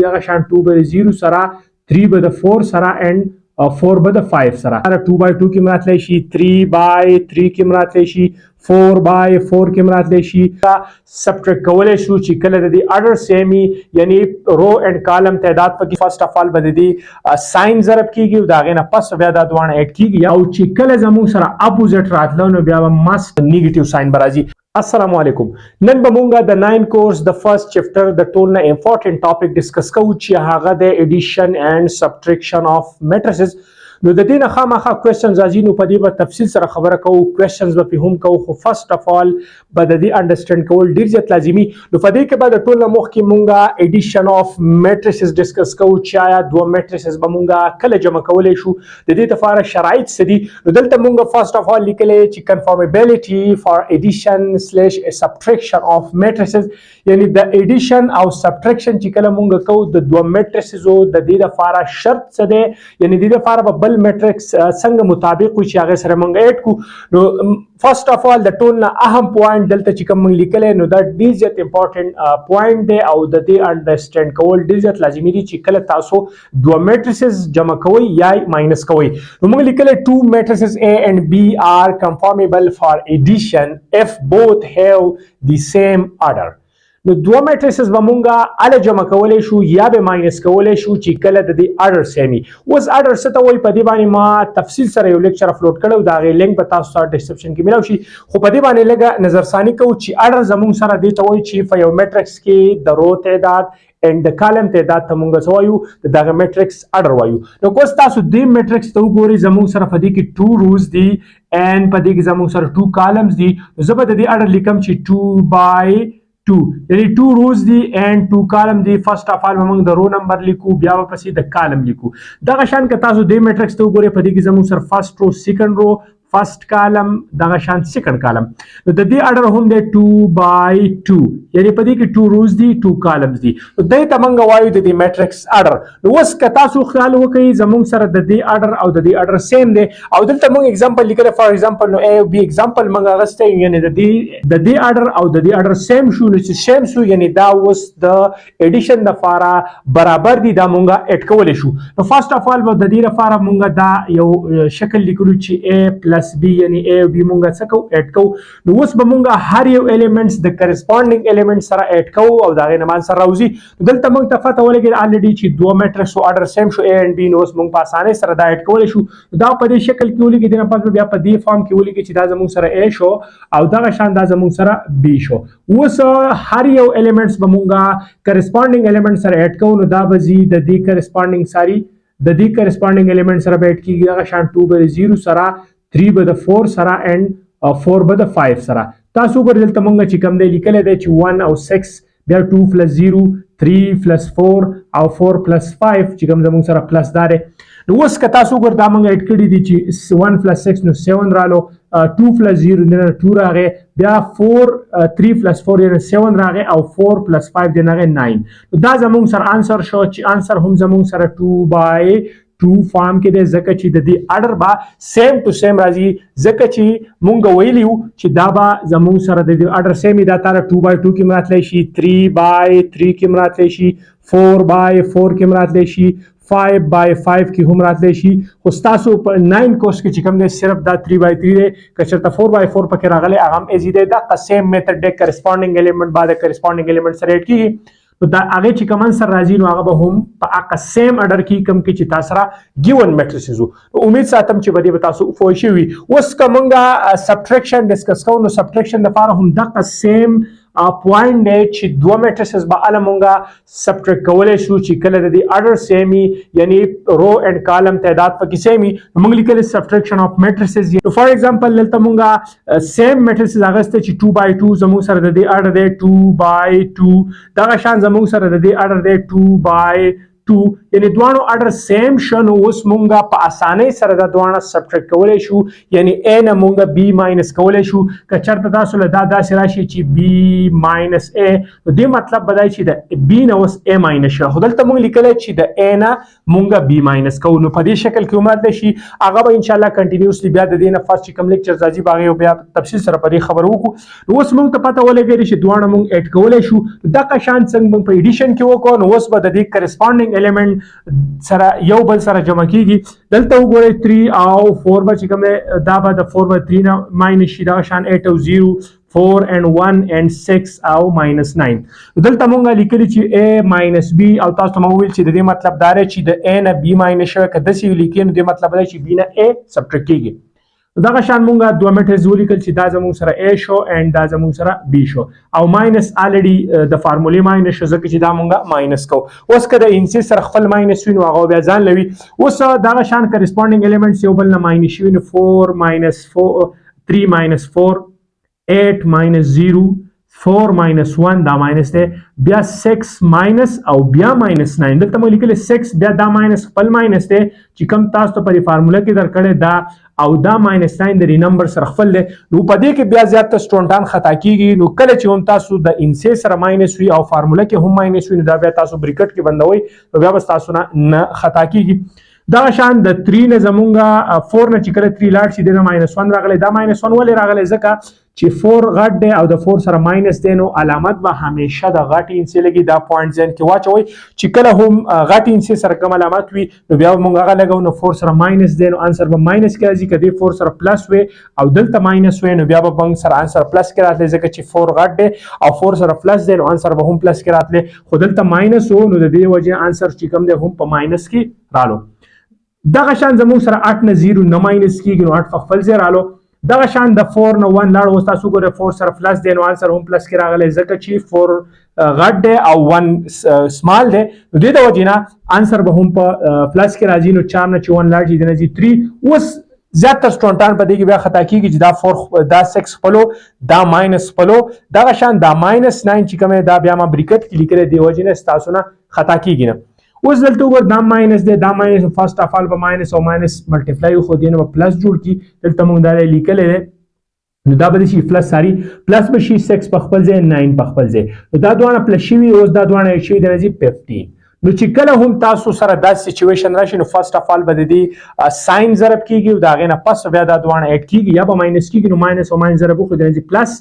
دغه شان 2 به 0 سره 3 به 4 سره and 4 به 5 سره 2 by 2 کې مراتلی شي 3 by 3 کې مراتلی شي 4 by 4 کې مراتلی شي سبټریکټ کولای شو چې کله د دې اډر سیمي یعنی رو اینڈ کالم تعداد پکې فرست اف آل بد دي ساين ضرب کیږي او دا غینه پس بیا دا دوانه اډ کیږي او چې کله زموږ سره اپوزیټ راتلو نو بیا مست نیگیټیو ساين برازي. السلام علیکم. نن به مونږه د 9 کورس د فرست چپټر د ټول نه امپورټنت ټاپک ډیسکس کوو چې هغه د ایډیشن اینڈ سبټریکشن اف میټریسز. نو د دې نه خامخا کوېسچنز راځي نو په دې به تفصیل سره خبره کوو. کوېسچنز به هم کوو خو فرست اف آل به د دې انډرسټینډ کول ډیر زیات لازمي. نو په دې کې به د ټول نه مخکې مونږه ایډیشن اف میټریسز ډیسکس کوو چې آیا دوه میټریسز به مونږه کله جمع کولی شو. د دې لپاره شرایط څه دي؟ نو دلته مونږه فرست اف آل لیکلی چې کنفارمیبیلیټي فار ایډیشن / سبټریکشن اف میټریسز یعنی د ایډیشن او سبټریکشن چې کله مونږ کوو د دوه میټریسزو د دې لپاره شرط څه دی یعنی د دې لپاره بل میټریکس څنګه مطابق وي چې هغه سره مونږ اډ کو. نو فرست اف آل د ټول نه اهم پوینټ دلته چې کوم مونږ لیکلی نو دا ډیر زیات امپورټنت پوینټ دی او د دې انډرسټینډ کول ډیر زیات لازمي دي چې کله تاسو دوه میټریسز جمع کوئ یا ماینس کوئ. نو مونږ لیکلی two matrices A and B are conformable for addition if both have the same order. نو دوه میټریسز به مونږه اله جمع کولی شو یا به ماینس کولی شو چې کله د دې اډر سیمي. اوس اډر څه ته وایي په دې باندې ما تفصیل سره یو لیکچر اپلوډ کړی او د هغې لینک به تاسو ته ډسکرپشن کې میلاو شي خو په دې باندې لږه نظرثاني کوو چې اډر زموږ سره دې ته وایي چې په یو میټرکس کې د رو تعداد and د کالم تعداد ته مونږ څه وایو دغه میټرکس اډر وایو. نو کوس تاسو دې میټرکس ته وګورئ زموږ سره په دې کې 2 روز دي and په دې کې زموږ سره 2 کالمز دي. نو زه به د دې اډر لیکم چې 2 by 2 یعنی 2 روز دي and 2 کالم دي. فرست اف آل موږ د رو نمبر لیکو بیا به پسې د کالم لیکو. دغه شان که تاسو دې میټرکس ته وګورئ په دې کې زموږ سره فرست رو سیکنډ رو فرست کالم دغه شان سیکنډ کالم. نو د دې اډر هم دی 2 by 2 یعنی په دې کې 2 روز دي 2 کالمز دي. نو دې ته موږ وایو د دې میټرکس اډر. نو اوس که تاسو خیال وکړئ زموږ سره د دې اډر او د دې اډر سیم دی او دلته موږ اگزامپل لیکلی فار ایگزامپل نو A او B اگزامپل موږ اغستی یعنی د دې اډر او د دې اډر سیم شو. نو چې سیم شو یعنی دا اوس د ایډیشن لپاره برابر دي دا موږ اډ کولی شو. نو فرست اف آل به د دې لپاره موږ دا یو شکل لیکلو چې A پلس B یعنی A او B مونږه څه کوو اډ کوو. نو اوس به مونږه هر یو ایلیمنټس د کرسپونډینګ ایلیمنټ سره اډ کوو او د هغې نه مان سره راوځي. نو دلته مونږ ته پته ولګېده الریډي چې دوه میټرکسو اډر سیم شو A and B. نو اوس مونږ په اسانۍ سره دا اډ کولی شو. دا په دې شکل کې ولیکي دې نه پس بیا په دې فارم کې ولیکي چې دا زموږ سره A شو او دغه شان دا زموږ سره B شو. اوس هر یو ایلیمنټس به مونږه کرسپونډینګ ایلیمنټ سره اډ کوو. نو دا به ځي د دې کرسپونډینګ ایلیمنټ سره به اډ کېږي دغه شان 2 به 0 سره 3 به 4 سره and 4 به 5 سره. تاسو ګورئ دلته مونږ چې کوم دی لیکلی دی چې 1 او 6 بیا 2 plus 0 3 plus 4 او 4 plus 5 چې کوم زموږ سره پلس دا دی. نو اوس که تاسو ګور دا مونږ اډ کړي دي چې 1 plus 6 نو 7 رالو 2 plus 0 نه 2 راغی بیا 3 plus 4 یعنی 7 راغی او 4 plus 5 دی راغی 9. نو دا زموږ سره آنسر شو چې آنسر هم زموږ سره 2 by 2 فارم کې دی ځکه چې د دې اډر به سیم ټو سیم راځي ځکه چې مونږ ویلي وو چې دا به زموږ سره د دې اډر سیم دا تاره 2 by 2 کې مراتلی شي 3 by 3 کې مراتلی شي 4 by 4 کې مراتلی شي 5 by 5 کې هم راتلی شي. خو ستاسو په 9 کورس کې چې کوم دی صرف دا 3 by 3 دی. که چېرته 4 by 4 پکې راغلی هغه هم ایزي دی. دغه سیم میتھډ دی کرسپونډینګ ایلیمنټ به د کرسپونډینګ ایلیمنټ سره اډ کېږي. نو دا هغې چې کوم انسر راځي نو هغه به هم په هغه سیم اډر کې کوم کې چې تا سره ګیون میټریسز وو. امید ساتم چې په دې به تاسو پوه شوي. اوس که مونږه سبټریکشن ډسکس کوو نو سبټریکشن لپاره هم دغه سیم پوینټ دی چې دوه میټریسز به اله مونږه سبټریکټ کولی شو چې کله د دې اډر سیمي یعنی رو اینډ کالم تعداد پکې سیمي. نو مونږ لیکلی سبټریکشن اف میټریسز. نو فار ایگزامپل دلته مونږه سیم میټریسز اخیستی چې 2 by 2 زموږ سره د دې اډر دی 2 by 2 دغه شان زموږ سره د دې اډر دی 2 by 2 یعنی دوانو اډر سیم شنو اوس مونږه په اسانۍ سره دا دوانه سبټریکټ کولای شو یعنی a نه مونږه b ماینس کولای شو که چېرته تاسو له دا داسې راشي چې b ماینس a نو دې مطلب به دا چې د b نه اوس a ماینس شي خو دلته مونږ لیکلی چې د a نه مونږه b ماینس کوو نو په دې شکل کې وماتلی شي هغه به انشاءالله کنټینیوسلی بیا د دې نه فرست چې کوم لیکچرز راځي به هغې بیا تفصیل سره په دې خبره وکړو نو اوس مونږ ته پته ولګېږي چې دواړه مونږ ایډ کولی شو دغه شان څنګه مونږ په ایډیشن کې وکړو نو اوس به د دې کرسپانډینګ ایلیمنټ سره یو بل سره جمع کیږي دلته وګورئ 3 او 4 به چې کوم دی دا به د 4 به 3 نه ماینس شي دغه شان 8 او 0 4 and 1 and 6 او minus 9 دلته مونږه لیکلي چې a minus b او تاسو ته مو ویل چې د دې مطلب دا دی چې د a نه b minus شوی که داسې لیکي نو دې مطلب دا چې b نه a سبټریکټ کیږي دغه شان مونږه دوه میټرز ولیکل چې دا زموږ سره a شو and دا زموږ سره b شو او ماینس الریډي د فارمولې ماینس شو ځکه چې دا مونږه ماینس کو اوس که د انسي سره خپل ماینس وي نو هغه بیا ځان لوي اوس دغه شان کرسپانډینګ ایلیمنټس یو بل نه ماینس شوي نو 4 minus 4 3 minus 4 8 minus 0 4 minus 1 دا ماینس دی بیا 6 ماینس او بیا ماینس 9 دلته مو لیکلی 6 بیا دا ماینس خپل ماینس دی چې کوم تاسو ته په فارموله کې درکړی دا او دا ماینس 9 د نمبر سره خپل دی نو په دې کې بیا زیات سټوډنټان خطا کیږي نو کله چې هم تاسو د انسی سره ماینس وي او فارموله کې هم ماینس وي نو دا بیا تاسو بریکټ کې بندوي نو بیا بس تاسو نه خطا کیږي دا شان د 3 نه زمونږه 4 نه چې کله 3 لاړ شي د -1 راغلی دا -1 ولې راغلی ځکه چې 4 غټ دی او د 4 سره ماینس دی نو علامت به همیشه د غټ انسي لګي دا پوینټ ځین کې واچوئ چې کله هم غټ انسي سره کوم علامت وي نو بیا مونږ هغه لګو نو 4 سره ماینس دی نو انسر به ماینس کې راځي کدی 4 سره پلس وي او دلته ماینس وي نو بیا به مونږ سره انسر پلس کې راتلی ځکه چې 4 غټ دی او 4 سره پلس دی نو انسر به هم پلس کې راتلی خو دلته ماینس وو نو د دې وجې انسر چې کوم دی هم په ماینس کې رالو دغه شان زموږ سره 8 نه 0 نه ماینس کیږي نو 8 په خپل ځای رالو دغه شان د 4 نه 1 لاړ اوس تاسو ګورئ 4 سره پلس دی نو انسر هم پلس کې راغلی ځکه چې 4 غټ دی او 1 سمال دی نو دې د وجې نه انسر به هم په پلس کې راځي نو 4 نه چې 1 لاړ شي د نه 3 اوس زیاتره سټوډنټان په دې کې بیا خطا کیږي چې دا 4 دا 6 خپلو دا ماینس خپلو دغه شان دا -9 چې کوم دا بیا ما بریکټ کې لیکلی دی وجې نه ستاسو نه خطا کیږي نه اوس دلته وګور دا ماینس دی دا ماینس فرست اف آل به ماینس او ماینس ملټیپلای خو دې نه به پلس جوړ کی دلته موږ دا لیکلی دی نو دا به شي پلس ساری پلس به شي 6 په خپل ځای 9 په خپل ځای نو دا دوانه پلس شوي اوس دا دوانه شوي د راځي 15 نو چې کله هم تاسو سره دا سچویشن راشي نو فرست اف آل به د دې ساين ضرب کیږي او دا غې نه پس بیا دا دوانه اډ کیږي یا به ماینس کیږي نو ماینس او ماینس ضرب خو د راځي پلس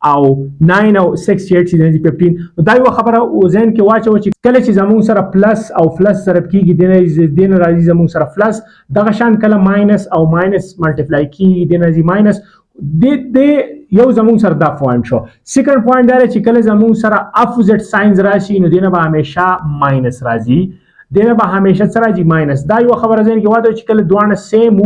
او 9 او 6 8 چې د 15 دا یو خبره او ذهن کې واچو چې کله چې زموږ سره پلس او پلس ضرب کیږي د نه راځي زموږ سره پلس دغه شان کله ماینس او ماینس ملټیپلای کیږي د نه راځي ماینس د یو زموږ سره دا پوینټ شو سیکنډ پوینټ دا چې کله زموږ سره اپوزیټ ساينز راشي نو دینه به همیشه ماینس راځي دینه به همیشه سره راځي ماینس دا یو خبره ذهن کې واچو چې کله دوانه سیم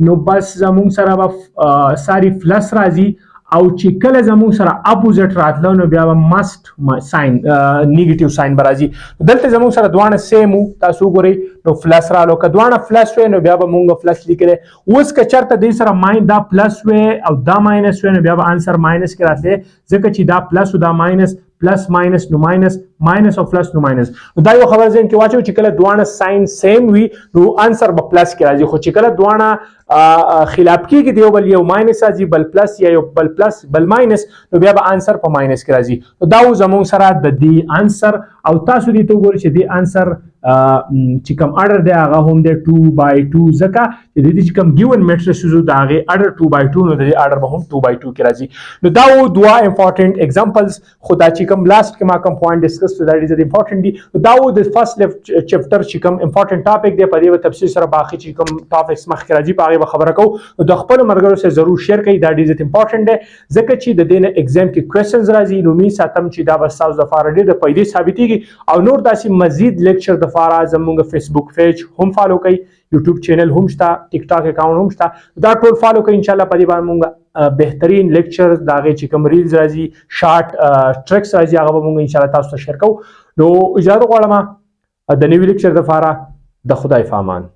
نو بس زموږ سره به ساری پلس راځي او چې کله زموږ سره اپوزیټ راتلو نو بیا به مست ساين نیگیټیو ساين برازي دلته زموږ سره دوانه سیم تاسو ګورئ نو پلس رالو که دوانه پلس وي نو بیا به مونږ پلس لیکلی اوس که چېرته دې سره دا پلس وي او دا ماینس وي نو بیا به انسر ماینس کې راتلی ځکه چې دا پلس او دا ماینس پلس ماینس نو ماینس ماینس او پلس نو ماینس دا یو خبر ذهن کې واچو چې کله دوانه ساين سیم وي نو انسر به پلس کې راځي خو چې کله دوانه خلاف کېږي د یو بل یو ماینس راځي بل پلس یا یو بل پلس بل ماینس نو بیا به انسر په ماینس کې راځي دا زموږ سره د دې انسر او تاسو دې ته وګورئ چې دې انسر چې کوم اډر دی هغه هم دی 2/2 ځکه چې د دې چې کوم ګیون میټریسز د هغې اډر 2/2 نو د دې اډر به هم 2/2 کې راځي نو دا و دوه امپورټنټ ایگزامپلز خو دا چې کوم لاست کې ما کوم پوینټ ډسکس کړو دا ډېر امپورټنټ دي دا و د فرست چپټر چې کوم امپورټنټ ټاپک دی په دې به تفصیل سره باقي چې کوم ټاپکس مخکې راځي په هغې به خبره کوو د خپلو ملګرو سره ضرور شیر کړئ دا ډېر امپورټنټ دی ځکه چې د دې نه ایگزام کې کوېسچنز راځي نو امید ساتم چې دا به ستاسو دپاره ډېر د فایدې ثابتېږي او نور داسې مزید لیکچر دپاره زموږ فیسبوک پیج هم فالو کړئ یوټیوب چینل هم شته ټیک ټاک اکاونټ هم شته دا ټول فالو کړئ انشاءالله په دې باندې موږ بهترین لیکچر د هغې چې کوم ریلز راځي شارټ ټریکس راځي هغه به موږ انشاءالله تاسو ته شیر کوو نو اجازه غواړم د نوي لیکچر دپاره د خدای په امان